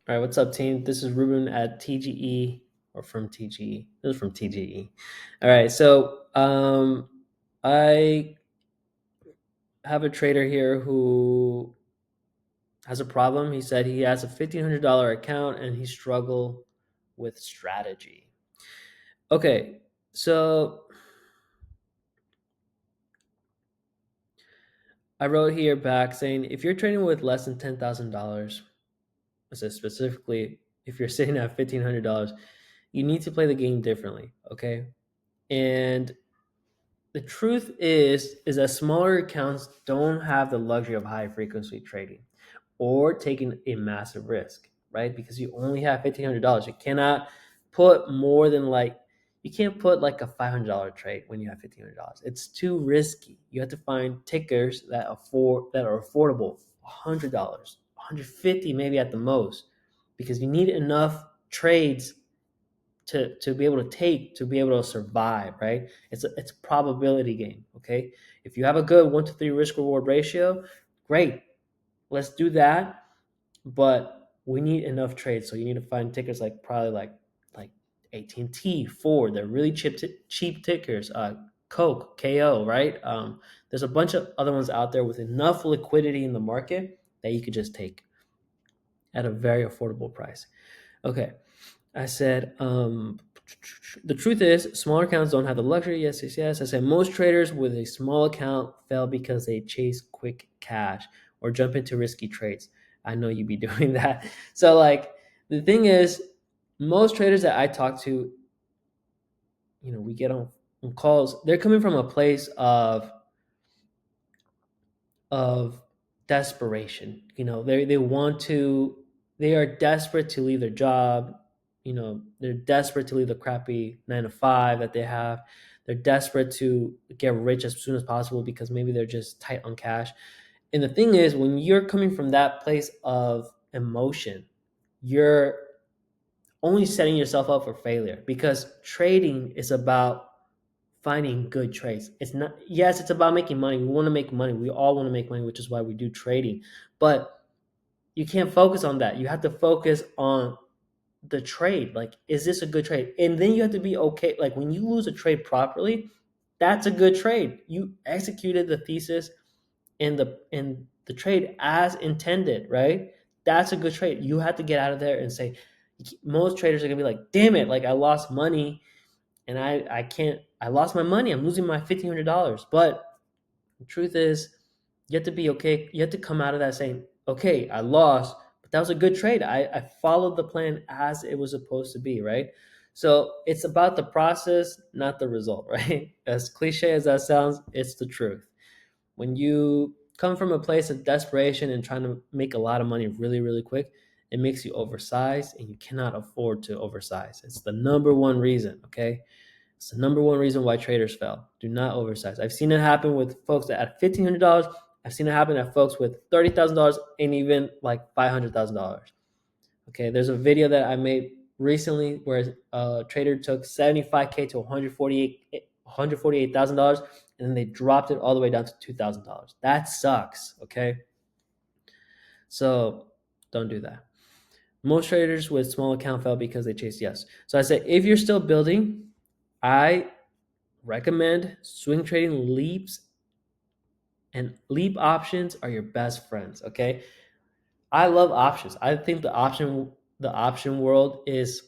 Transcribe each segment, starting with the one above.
All right, what's up, team? This is Ruben at TGE or from TGE. This is from TGE. All right, so I have a trader here who has a problem. He said he has a $1,500 account and he struggled with strategy. Okay, so I wrote here back saying if you're trading with less than $10,000, I said specifically if you're sitting at $1,500, you need to play the game differently. Okay, and the truth is that smaller accounts don't have the luxury of high frequency trading or taking a massive risk, right? Because you only have $1,500. You cannot put more than you can't put like a $500 trade when you have $1,500. It's too risky. You have to find tickers that are affordable, $100, $150 maybe at the most, because you need enough trades to be able to be able to survive, right? It's a probability game. Okay, if you have a good 1 to 3 risk reward ratio, great, let's do that. But we need enough trades, so you need to find tickers like probably like AT&T, Ford. They're really cheap tickers. Coke, KO, right? There's a bunch of other ones out there with enough liquidity in the market that you could just take at a very affordable price. Okay, I said, the truth is, smaller accounts don't have the luxury. Yes, yes, yes. I said, most traders with a small account fail because they chase quick cash or jump into risky trades. I know you'd be doing that. So, the thing is, most traders that I talk to, we get on calls, they're coming from a place of desperation. They are desperate to leave their job. They're desperate to leave the crappy 9 to 5 that they have. They're desperate to get rich as soon as possible because maybe they're just tight on cash. And the thing is, when you're coming from that place of emotion, you're only setting yourself up for failure, because trading is about finding good trades. It's not, yes, it's about making money. We want to make money. We all want to make money, which is why we do trading. But you can't focus on that. You have to focus on the trade. Like, is this a good trade? And then you have to be okay. Like, when you lose a trade properly, that's a good trade. You executed the thesis in the trade as intended, right? That's a good trade. You have to get out of there and say, most traders are gonna be like, damn it, like I lost money and I can't, I lost my money. I'm losing my $1,500. But the truth is, you have to be okay. You have to come out of that saying, okay, I lost, but that was a good trade. I followed the plan as it was supposed to be, right? So it's about the process, not the result, right? As cliche as that sounds, it's the truth. When you come from a place of desperation and trying to make a lot of money really, really quick, it makes you oversize, and you cannot afford to oversize. It's the number one reason, okay? It's the number one reason why traders fail. Do not oversize. I've seen it happen with folks that had $1,500. I've seen it happen at folks with $30,000 and even like $500,000. Okay, there's a video that I made recently where a trader took 75K to 148,000 dollars, and then they dropped it all the way down to $2,000. That sucks. Okay, so don't do that. Most traders with small account fail because they chase yes. So I say, if you're still building, I recommend swing trading leaps, and leap options are your best friends. Okay, I love options. I think the option world is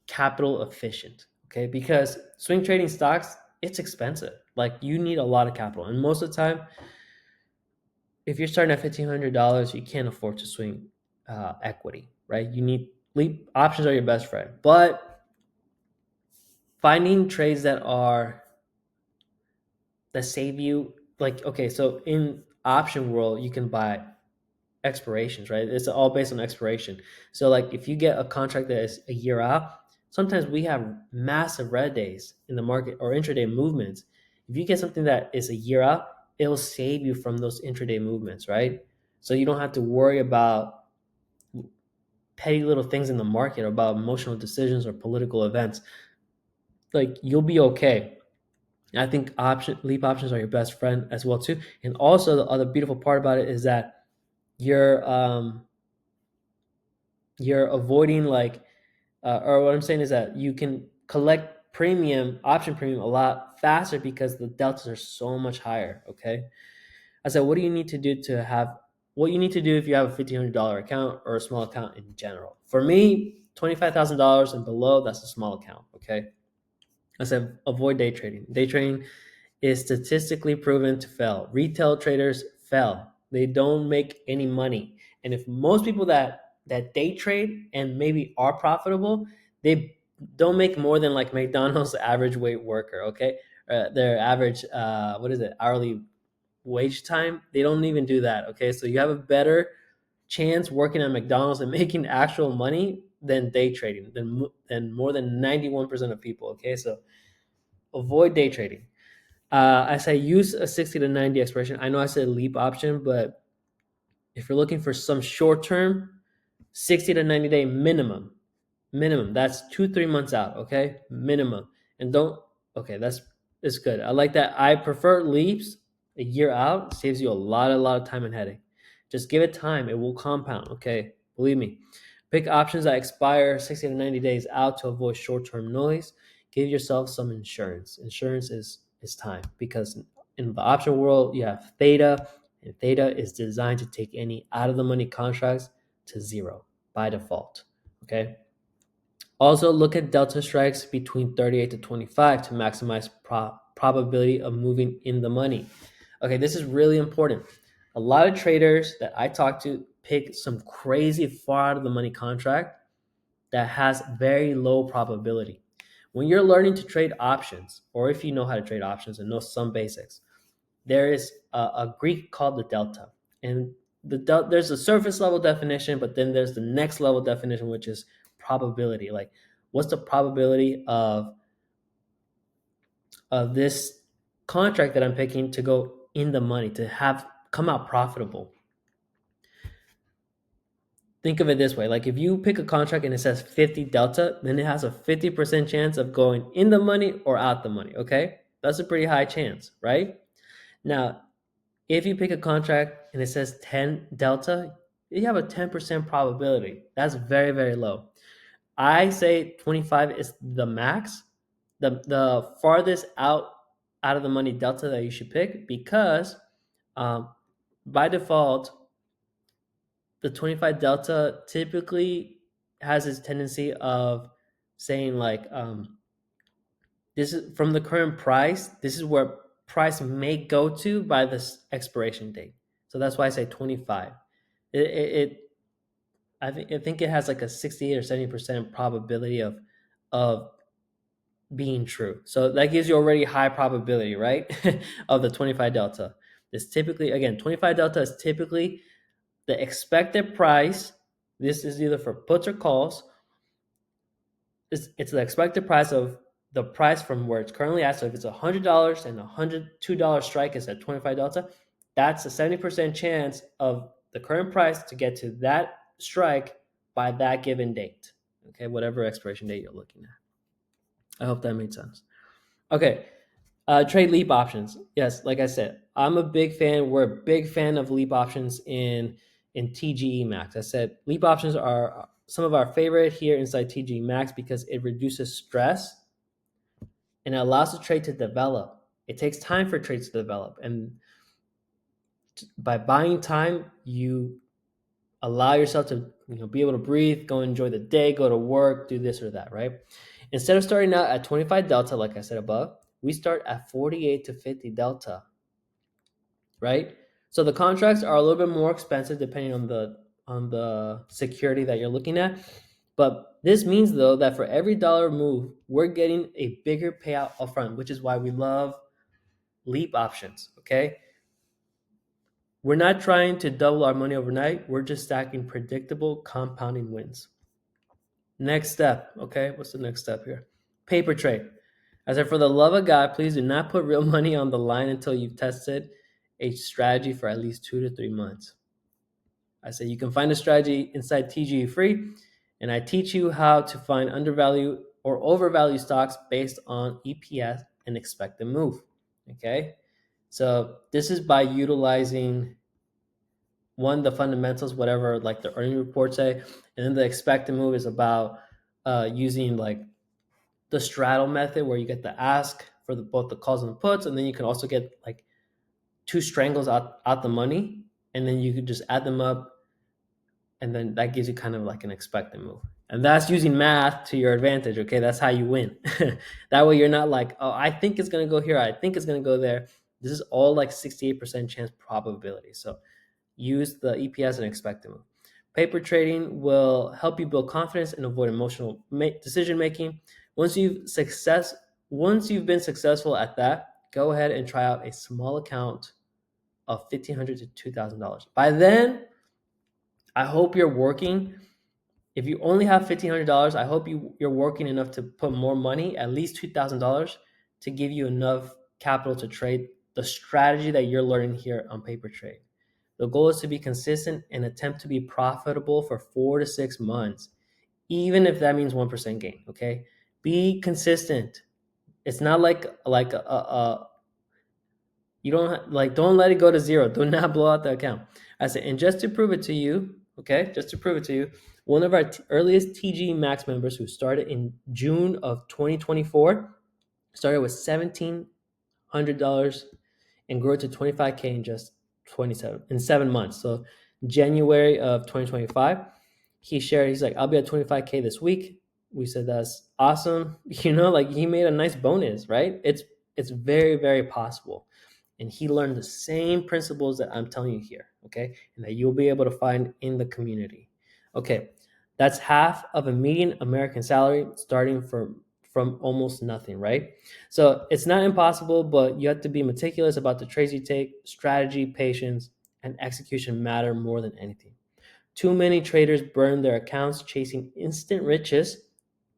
capital efficient. Okay, because swing trading stocks, it's expensive. Like, you need a lot of capital, and most of the time, if you're starting at $1,500, you can't afford to swing equity, right? You need leap options are your best friend, but finding trades that save you, like, okay, so in option world, you can buy expirations, right? It's all based on expiration. So, like, if you get a contract that is a year out, sometimes we have massive red days in the market or intraday movements. If you get something that is a year out, it'll save you from those intraday movements, right? So you don't have to worry about petty little things in the market or about emotional decisions or political events. Like, you'll be okay. I think leap options are your best friend as well too. And also, the other beautiful part about it is that you're you're avoiding like, or what I'm saying is that you can collect premium, option premium, a lot faster because the deltas are so much higher. Okay. I said, what do you need to do to have what you need to do if you have a $1,500 account or a small account in general? For me, $25,000 and below, that's a small account. Okay. I said, avoid day trading. Day trading is statistically proven to fail. Retail traders fail. They don't make any money. And if most people that day trade and maybe are profitable, they don't make more than like McDonald's average wage worker. Okay, their average what is it, hourly wage time? They don't even do that. Okay, so you have a better chance working at McDonald's and making actual money than day trading than more than 91% of people. Okay, so avoid day trading. I say use a 60 to 90 expiration. I know I said leap option, but if you're looking for some short term, 60 to 90 day minimum. Minimum. That's 2-3 months out, okay? Minimum. And don't okay, that's good. I like that. I prefer leaps a year out. Saves you a lot of time and headache. Just give it time. It will compound, okay? Believe me. Pick options that expire 60 to 90 days out to avoid short-term noise. Give yourself some insurance. Insurance is time because in the option world, you have theta, and theta is designed to take any out of the money contracts to zero by default. Okay. Also, look at delta strikes between 38 to 25 to maximize probability of moving in the money. Okay, this is really important. A lot of traders that I talk to pick some crazy far out of the money contract that has very low probability. When you're learning to trade options, or if you know how to trade options and know some basics, there is a Greek called the delta. And there's a surface level definition, but then there's the next level definition, which is probability. Like, what's the probability of this contract that I'm picking to go in the money, to have come out profitable? Think of it this way. Like, if you pick a contract and it says 50 delta, then it has a 50% chance of going in the money or out the money. Okay. That's a pretty high chance, right? Now, if you pick a contract and it says 10 delta, you have a 10% probability. That's very, very low. I say 25 is the max, the farthest out of the money delta that you should pick, because um, by default, the 25 delta typically has this tendency of saying like, this is from the current price, this is where price may go to by this expiration date. So that's why I say 25. It I think it has like a 68 or 70% probability of being true. So that gives you already high probability, right? Of the 25 delta. This typically, again, 25 delta is typically the expected price. This is either for puts or calls. It's the expected price of the price from where it's currently at. So if it's $100 and $102 strike is at 25 delta, that's a 70% chance of the current price to get to that strike by that given date. Okay, whatever expiration date you're looking at. I hope that made sense. Okay, trade leap options. Yes, like I said, I'm a big fan. We're a big fan of leap options in TGE Max. I said leap options are some of our favorite here inside TGE Max because it reduces stress and it allows the trade to develop. It takes time for trades to develop, and by buying time, you allow yourself to be able to breathe, go enjoy the day, go to work, do this or that, right? Instead of starting out at 25 delta, like I said above, we start at 48 to 50 delta, right? So the contracts are a little bit more expensive depending on the security that you're looking at. But this means though that for every dollar move, we're getting a bigger payout upfront, which is why we love leap options. Okay. We're not trying to double our money overnight. We're just stacking predictable compounding wins. Next step. Okay. What's the next step here? Paper trade. I said, for the love of God, please do not put real money on the line until you've tested a strategy for at least 2 to 3 months. I said, you can find a strategy inside TGE Free, and I teach you how to find undervalued or overvalued stocks based on EPS and expected move. Okay. So this is by utilizing one, the fundamentals, whatever like the earning reports say, and then the expected move is about using like the straddle method where you get the ask for both the calls and the puts, and then you can also get like two strangles out the money, and then you could just add them up, and then that gives you kind of like an expected move. And that's using math to your advantage. Okay, that's how you win. That way you're not like, oh, I think it's gonna go here, I think it's gonna go there. This is all like 68% chance probability. So use the EPS and expected move. Paper trading will help you build confidence and avoid emotional decision making. Once once you've been successful at that, go ahead and try out a small account of $1,500 to $2,000. By then, I hope you're working. If you only have $1,500, I hope you're working enough to put more money, at least $2,000, to give you enough capital to trade the strategy that you're learning here on Paper Trade. The goal is to be consistent and attempt to be profitable for 4 to 6 months, even if that means 1% gain. Okay, be consistent. It's not like a you don't let it go to zero. Do not blow out the account. I said, and just to prove it to you, okay, just to prove it to you, one of our earliest TG Max members who started in June of 2024 started with $1,700 and grew to 25K in just 7 months. So January of 2025, he's like, I'll be at 25K this week. We said that's awesome. Like he made a nice bonus, right? It's very, very possible. And he learned the same principles that I'm telling you here, okay? And that you'll be able to find in the community. Okay, that's half of a median American salary starting from almost nothing, right? So it's not impossible, but you have to be meticulous about the trades you take. Strategy, patience, and execution matter more than anything. Too many traders burn their accounts chasing instant riches,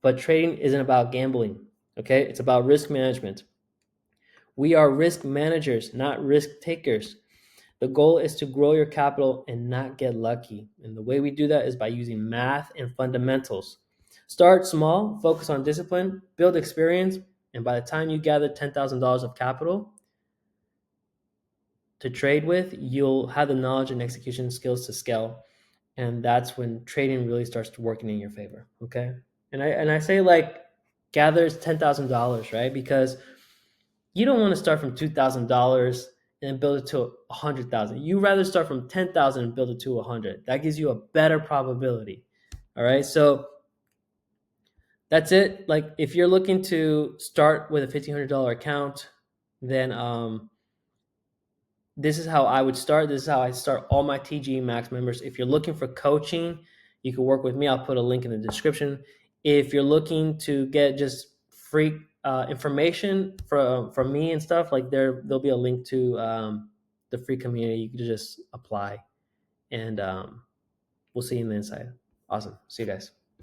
but trading isn't about gambling, okay? It's about risk management. We are risk managers, not risk takers. The goal is to grow your capital and not get lucky. And the way we do that is by using math and fundamentals. Start small, focus on discipline, build experience, and by the time you gather $10,000 of capital to trade with, you'll have the knowledge and execution skills to scale. And that's when trading really starts working in your favor. Okay. And I say like gathers $10,000, right? Because you don't want to start from $2,000 and build it to 100,000. You rather start from 10,000 and build it to 100. That gives you a better probability. All right. So that's it. Like if you're looking to start with a $1,500 account, then this is how I would start. This is how I start all my TG Max members. If you're looking for coaching, you can work with me. I'll put a link in the description. If you're looking to get just free information from me and stuff, like there'll be a link to the free community. You can just apply, and we'll see you in the inside. Awesome. See you guys.